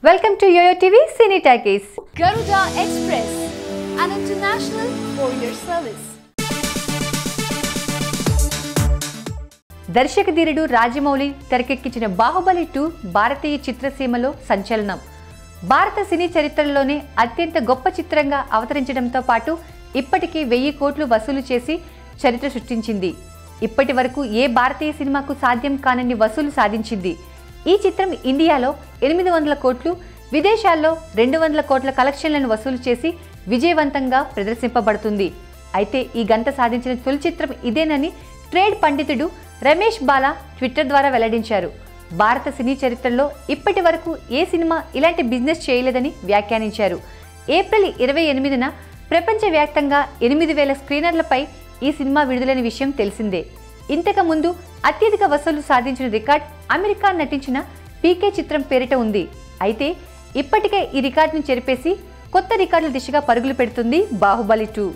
Welcome to Yoyo TV Cine Talkies. Garuda Express, an international courier service. దర్శక ధీరుడు రాజమౌళి తెరకెక్కించిన బాహుబలి 2 భారతీయ చిత్రసీమలో సంచలనం. భారత సినీ చరిత్రలోనే అత్యంత గొప్ప చిత్రంగా అవతరించడంతో పాటు ఇప్పటికీ 1000 కోట్లు వసూలు చేసి చరిత్ర సృష్టించింది. ఇప్పటి వరకు ఏ భారతీయ సినిమాకు సాధ్యం కానన్ని వసూలు సాధించింది. ఈ చిత్రం ఇండియాలో 800 కోట్లు, విదేశాల్లో 200 కోట్ల కలెక్షన్లను వసూలు చేసి విజయవంతంగా ప్రదర్శింపబడుతుంది. అయితే ఈ గంట సాధించిన తొలి చిత్రం ఇదేనని ట్రేడ్ పండితుడు రమేష్ బాలా ట్విట్టర్ ద్వారా వెల్లడించారు. భారత సినీ చరిత్రలో ఇప్పటి వరకు ఏ సినిమా ఇలాంటి బిజినెస్ చేయలేదని వ్యాఖ్యానించారు. ఏప్రిల్ 28న ప్రపంచవ్యాప్తంగా 8000 స్క్రీనర్లపై ఈ సినిమా విడుదలైన విషయం తెలిసిందే. ఇంతకు ముందు అత్యధిక వసూలు సాధించిన రికార్డ్ అమెరికా నటించిన పీకే చిత్రం పేరిట ఉంది. అయితే ఇప్పటికే ఈ రికార్డును చెరిపేసి కొత్త రికార్డుల దిశగా పరుగులు పెడుతుంది బాహుబలి 2.